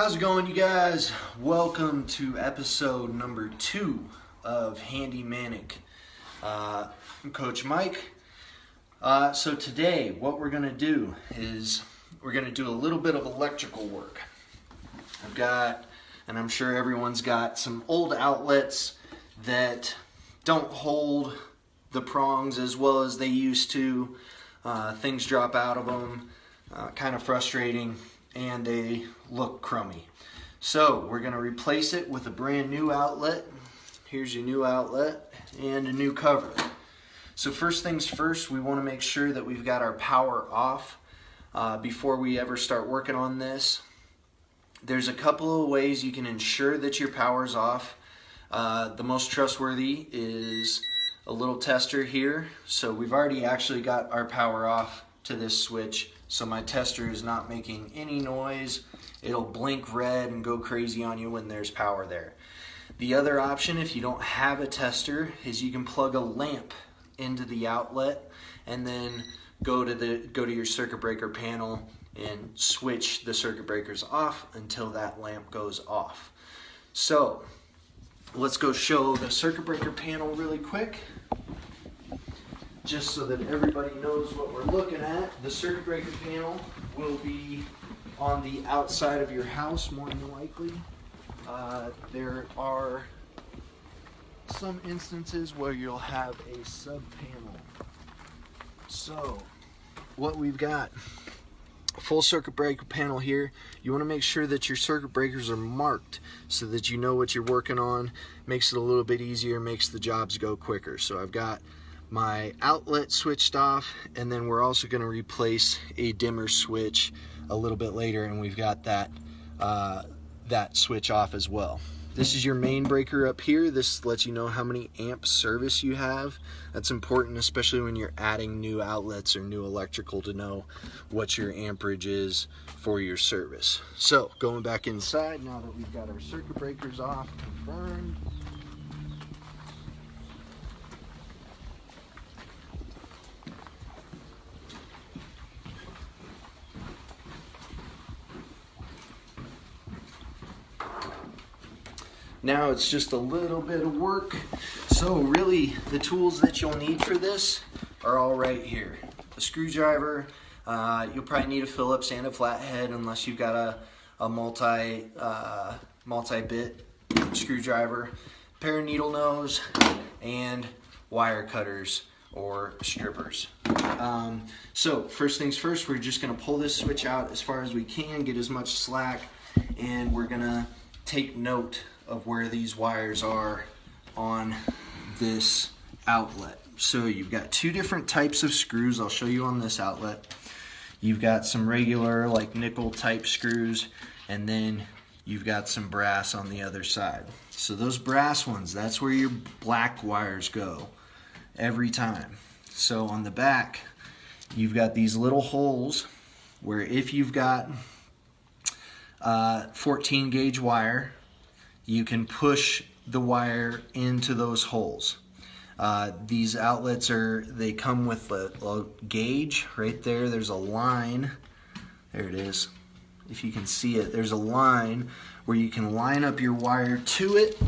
How's it going, you guys? Welcome to episode number 2 of Handy Manic. I'm Coach Mike. So today, what we're going to do is we're going to do a little bit of electrical work. I've got, and I'm sure everyone's got, some old outlets that don't hold the prongs as well as they used to. Things drop out of them, kind of frustrating, and they look crummy. So we're going to replace it with a brand new outlet. Here's your new outlet and a new cover. So first things first, we want to make sure that we've got our power off before we ever start working on this. There's a couple of ways you can ensure that your power's off. The most trustworthy is a little tester here. So we've already actually got our power off to this switch, so my tester is not making any noise. It'll blink red and go crazy on you when there's power there. The other option, if you don't have a tester, is you can plug a lamp into the outlet and then go to your circuit breaker panel and switch the circuit breakers off until that lamp goes off. So let's go show the circuit breaker panel really quick, just so that everybody knows what we're looking at. The circuit breaker panel will be on the outside of your house, more than likely. There are some instances where you'll have a sub panel. So what we've got, a full circuit breaker panel here. You want to make sure that your circuit breakers are marked so that you know what you're working on. Makes it a little bit easier, makes the jobs go quicker. So I've got my outlet switched off, and then we're also going to replace a dimmer switch a little bit later, and we've got that that switch off as well. This is your main breaker up here. This lets you know how many amps service you have. That's important, especially when you're adding new outlets or new electrical, to know what your amperage is for your service. So going back inside, now that we've got our circuit breakers off, confirmed. Now it's just a little bit of work. So really, the tools that you'll need for this are all right here. A screwdriver, you'll probably need a Phillips and a flathead unless you've got a multi-bit screwdriver, a pair of needle nose, and wire cutters or strippers. So first things first, we're just gonna pull this switch out as far as we can, get as much slack, and we're gonna take note of where these wires are on this outlet. So you've got two different types of screws. I'll show you on this outlet. You've got some regular, like, nickel type screws, and then you've got some brass on the other side. So those brass ones, that's where your black wires go every time. So on the back, you've got these little holes where if you've got 14 gauge wire, you can push the wire into those holes. These outlets they come with a gauge right there. There's a line. There it is. If you can see it, there's a line where you can line up your wire to it.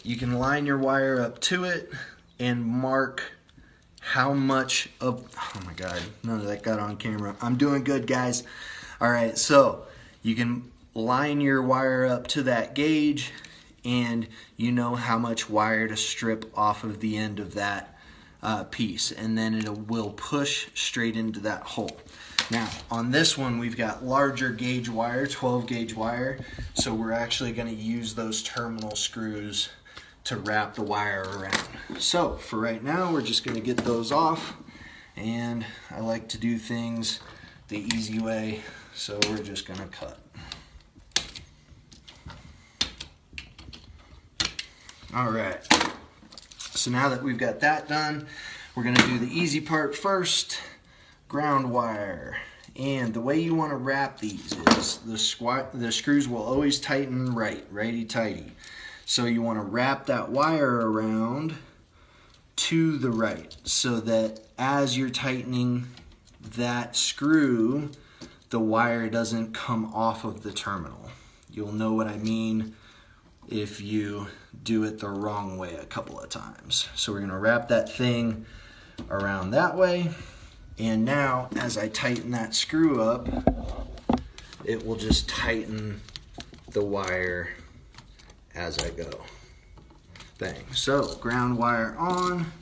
You can line your wire up to it and mark how much of, oh my God, none of that got on camera. I'm doing good, guys. All right, so you can line your wire up to that gauge, and you know how much wire to strip off of the end of that piece, and then it will push straight into that hole. Now on this one, we've got larger gauge wire, 12 gauge wire, so we're actually going to use those terminal screws to wrap the wire around. So for right now, we're just going to get those off, and I like to do things the easy way, so we're just going to cut. All right, so now that we've got that done, we're going to do the easy part first, ground wire. And the way you want to wrap these is the screws will always tighten righty-tighty. So you want to wrap that wire around to the right so that as you're tightening that screw, the wire doesn't come off of the terminal. You'll know what I mean if you do it the wrong way a couple of times. So we're gonna wrap that thing around that way. And now as I tighten that screw up, it will just tighten the wire as I go. So ground wire on.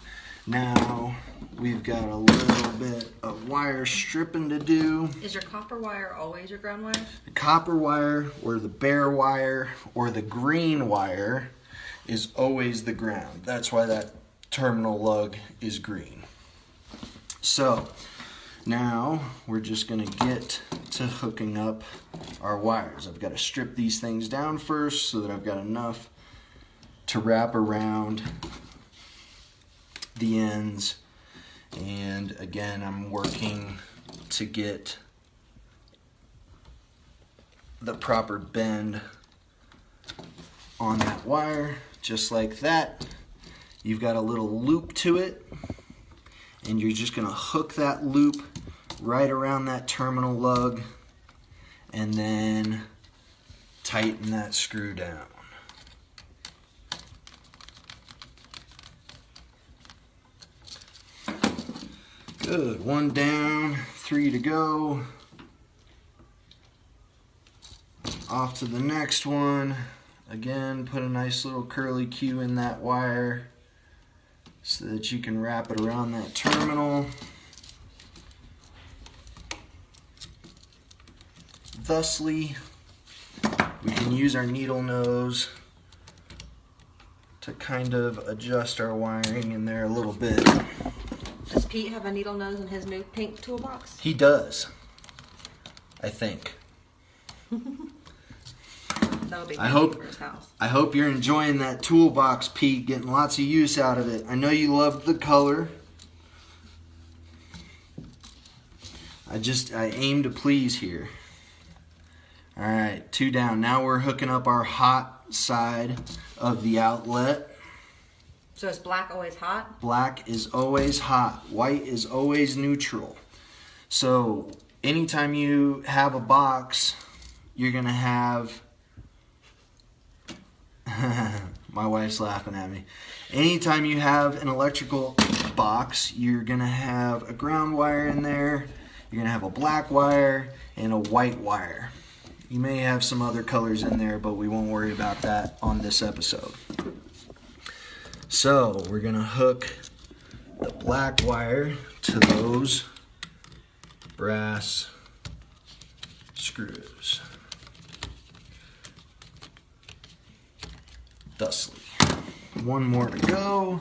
Now we've got a little bit of wire stripping to do. Is your copper wire always your ground wire? The copper wire or the bare wire or the green wire is always the ground. That's why that terminal lug is green. So now we're just gonna get to hooking up our wires. I've got to strip these things down first so that I've got enough to wrap around the ends. And again, I'm working to get the proper bend on that wire, just like that. You've got a little loop to it, and you're just gonna hook that loop right around that terminal lug and then tighten that screw down. Good, 1 down, 3 to go. Off to the next one. Again, put a nice little curly Q in that wire so that you can wrap it around that terminal. Thusly, we can use our needle nose to kind of adjust our wiring in there a little bit. Does Pete have a needle nose in his new pink toolbox? He does, I think. That would be I for his house. hope you're enjoying that toolbox, Pete, getting lots of use out of it. I know you love the color. I aim to please here. All right, 2 down. Now we're hooking up our hot side of the outlet. So is black always hot? Black is always hot. White is always neutral. So anytime you have a box, you're gonna have, my wife's laughing at me. Anytime you have an electrical box, you're gonna have a ground wire in there, you're gonna have a black wire and a white wire. You may have some other colors in there, but we won't worry about that on this episode. So we're gonna hook the black wire to those brass screws. Thusly. 1 more to go.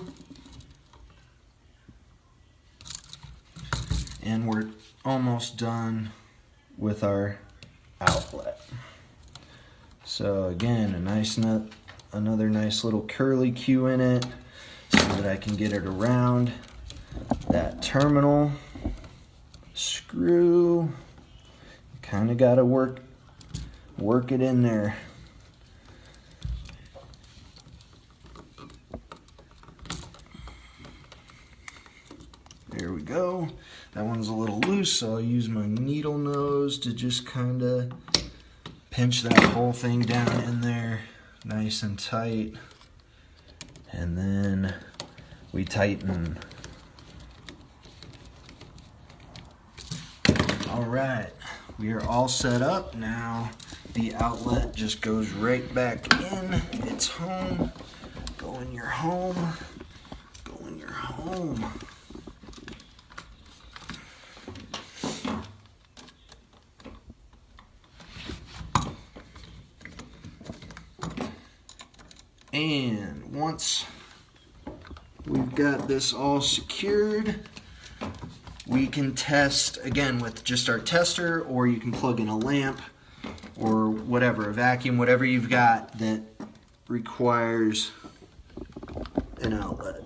And we're almost done with our outlet. So again, another nice little curly Q in it so that I can get it around that terminal screw. Kind of got to work it in there. There we go. That one's a little loose, so I'll use my needle nose to just kind of pinch that whole thing down in there nice and tight. And then we tighten. All right, we are all set up. Now the outlet just goes right back in its home. Go in your home. Go in your home. And once we've got this all secured, we can test again with just our tester, or you can plug in a lamp or whatever, a vacuum, whatever you've got that requires an outlet.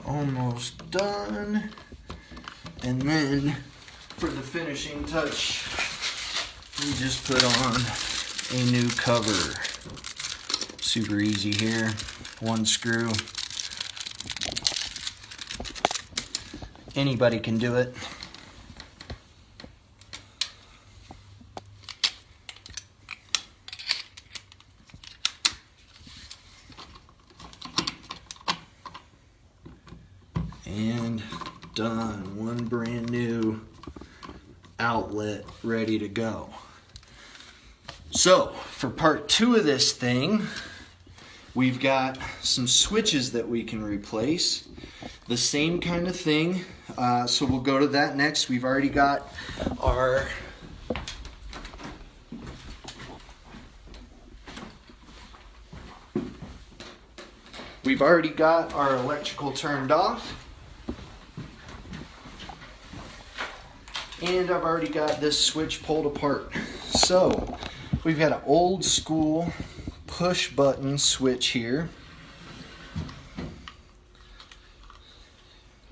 almost done. And then for the finishing touch, we just put on a new cover. Super easy here. One screw. Anybody can do it. And done. One brand new outlet ready to go. So for part 2 of this thing, we've got some switches that we can replace. The same kind of thing. So we'll go to that next. We've already got our electrical turned off. And I've already got this switch pulled apart. So we've got an old school push button switch here.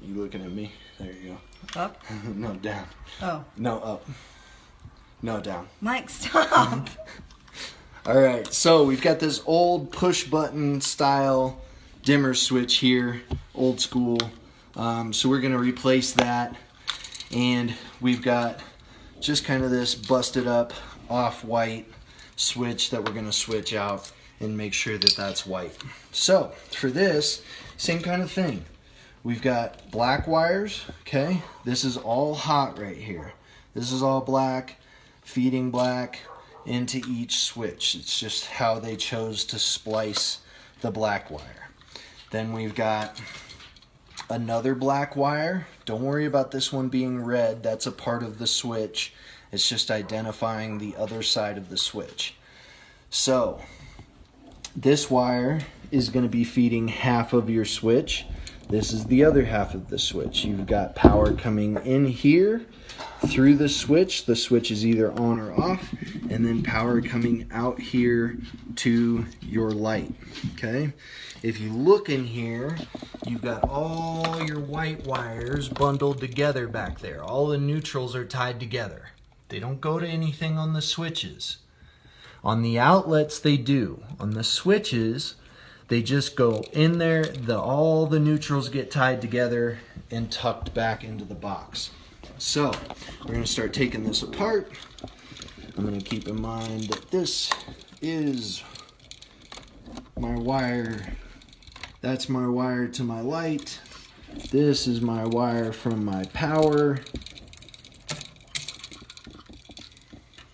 You looking at me? There you go. Up? No, down. Oh. No, up. No, down. Mike, stop. All right, so we've got this old push button style dimmer switch here, old school. So we're gonna replace that. And we've got just kind of this busted up off-white switch that we're gonna switch out and make sure that that's white. So for this, same kind of thing. We've got black wires, okay? This is all hot right here. This is all black, feeding black into each switch. It's just how they chose to splice the black wire. Then we've got another black wire. Don't worry about this one being red. That's a part of the switch. It's just identifying the other side of the switch. So this wire is going to be feeding half of your switch. This is the other half of the switch. You've got power coming in here through the switch. The switch is either on or off, and then power coming out here to your light, okay? If you look in here, you've got all your white wires bundled together back there. All the neutrals are tied together. They don't go to anything on the switches. On the outlets, they do. On the switches, they just go in there, all the neutrals get tied together and tucked back into the box. So, we're going to start taking this apart. I'm going to keep in mind that this is my wire. That's my wire to my light. This is my wire from my power.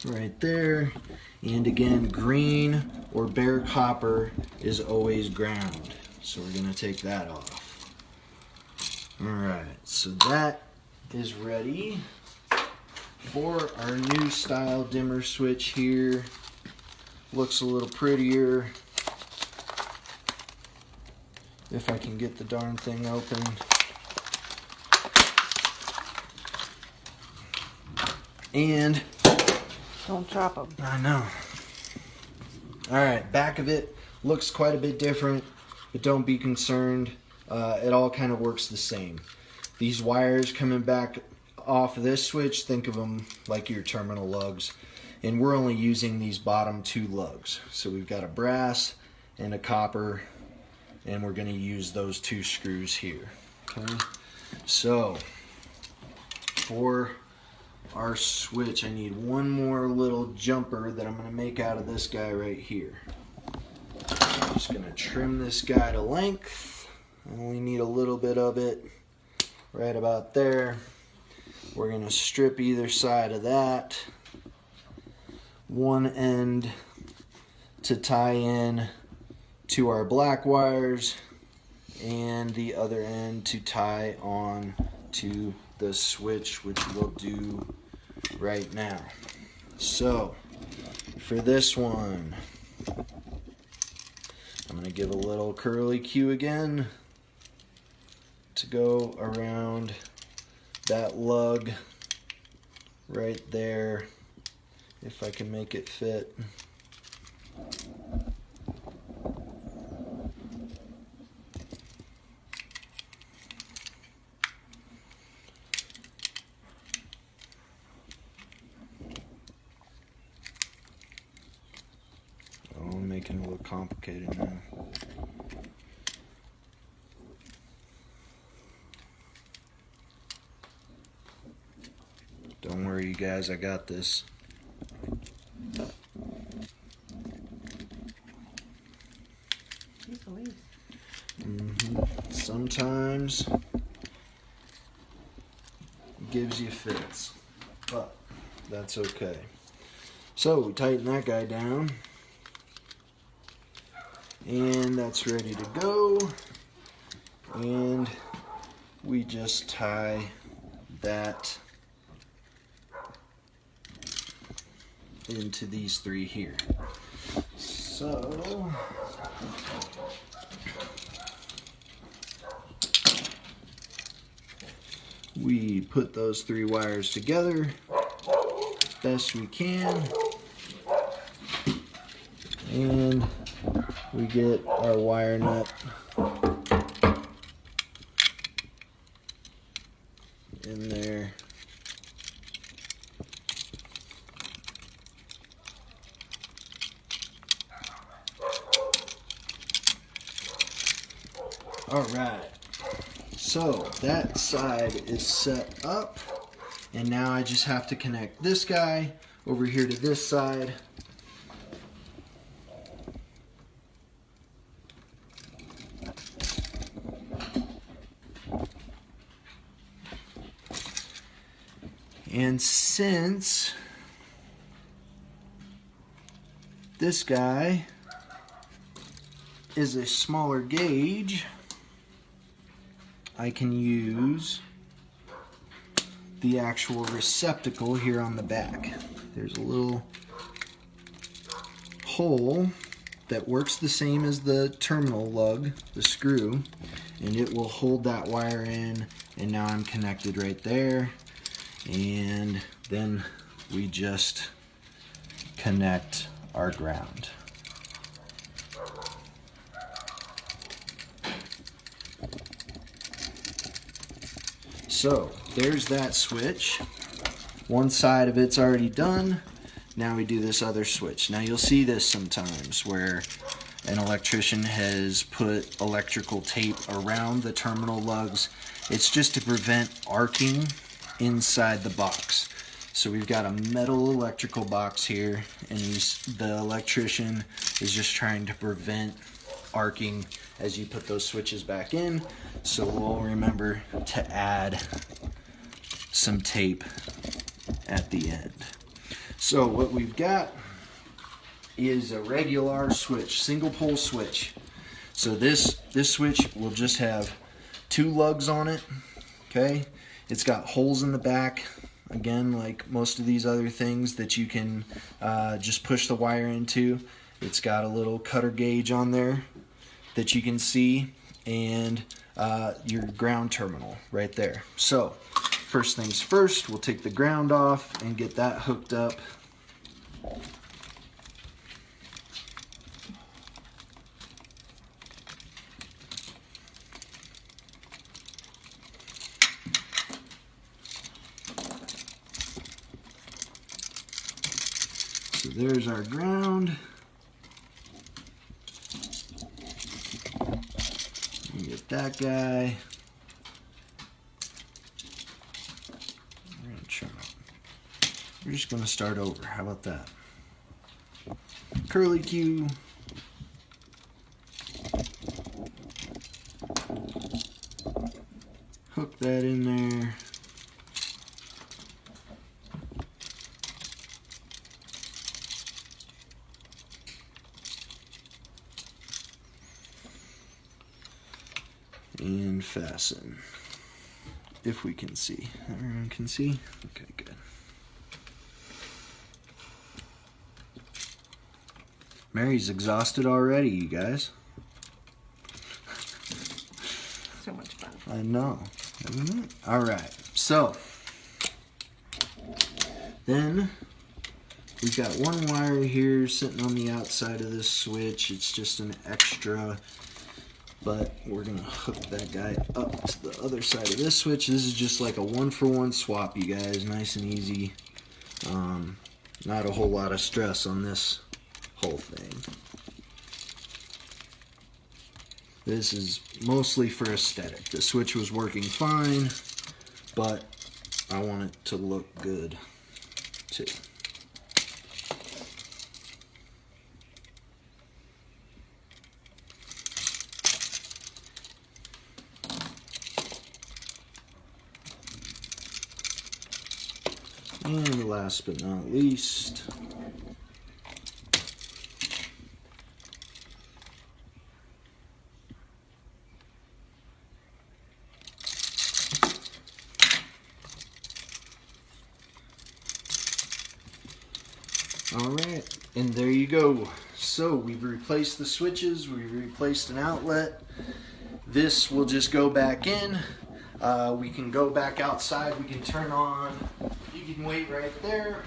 Right there. And again, green or bare copper is always ground. So we're going to take that off. Alright, so that is ready for our new style dimmer switch here. Looks a little prettier. If I can get the darn thing open. And Don't drop them. I know. Alright, back of it looks quite a bit different, but don't be concerned. It all kind of works the same. These wires coming back off of this switch, think of them like your terminal lugs. And we're only using these bottom 2 lugs. So we've got a brass and a copper, and we're going to use those 2 screws here. Okay? So, for our switch, I need one more little jumper that I'm going to make out of this guy right here. I'm just going to trim this guy to length. I only need a little bit of it right about there. We're going to strip either side of that. One end to tie in to our black wires, and the other end to tie on to the switch, which we'll do right now. So for this one, I'm going to give a little curly cue again to go around that lug right there, if I can make it fit. complicated now. Don't worry, you guys, I got this. Jeez Louise. Sometimes it gives you fits, but that's okay. So we tighten that guy down, and that's ready to go. And we just tie that into these three here. So we put those three wires together best we can, and we get our wire nut in there. All right, so that side is set up, and now I just have to connect this guy over here to this side. And since this guy is a smaller gauge, I can use the actual receptacle here on the back. There's a little hole that works the same as the terminal lug, the screw, and it will hold that wire in, and now I'm connected right there. And then we just connect our ground. So there's that switch. One side of it's already done. Now we do this other switch. Now you'll see this sometimes where an electrician has put electrical tape around the terminal lugs. It's just to prevent arcing inside the box. So we've got a metal electrical box here, and the electrician is just trying to prevent arcing as you put those switches back in. So we'll remember to add some tape at the end. So what we've got is a regular switch, single pole switch. So this switch will just have two lugs on it, okay? It's got holes in the back, again, like most of these other things that you can just push the wire into. It's got a little cutter gauge on there that you can see, and your ground terminal right there. So first things first, we'll take the ground off and get that hooked up. So there's our ground. Get that guy. We're just going to start over. How about that? Curly Q. Hook that in there. And fasten. If we can see. Everyone can see? Okay, good. Mary's exhausted already, you guys. So much fun. I know, isn't it? All right, so then we've got one wire here sitting on the outside of this switch. It's just an extra, but we're gonna hook that guy up to the other side of this switch. This is just like a 1-for-1 swap, you guys, nice and easy. Not a whole lot of stress on this whole thing. This is mostly for aesthetic. The switch was working fine, but I want it to look good too. And last but not least, alright, and there you go. So we've replaced the switches, we've replaced an outlet. This will just go back in. We can go back outside, we can turn on, you can wait right there.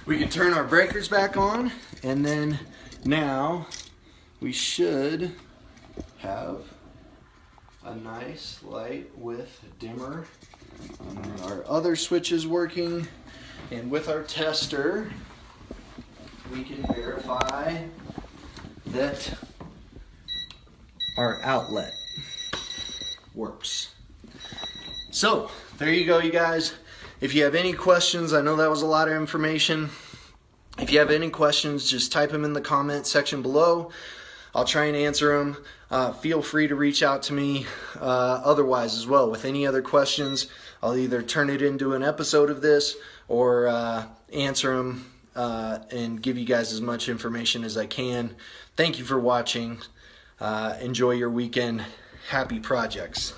We can turn our breakers back on, and then now we should have a nice light with dimmer. Our other switch is working, and with our tester we can verify that our outlet works. So there you go, you guys. If you have any questions, I know that was a lot of information. If you have any questions, just type them in the comment section below. I'll try and answer them. Feel free to reach out to me otherwise as well with any other questions. I'll either turn it into an episode of this or answer them and give you guys as much information as I can. Thank you for watching. Enjoy your weekend. Happy projects.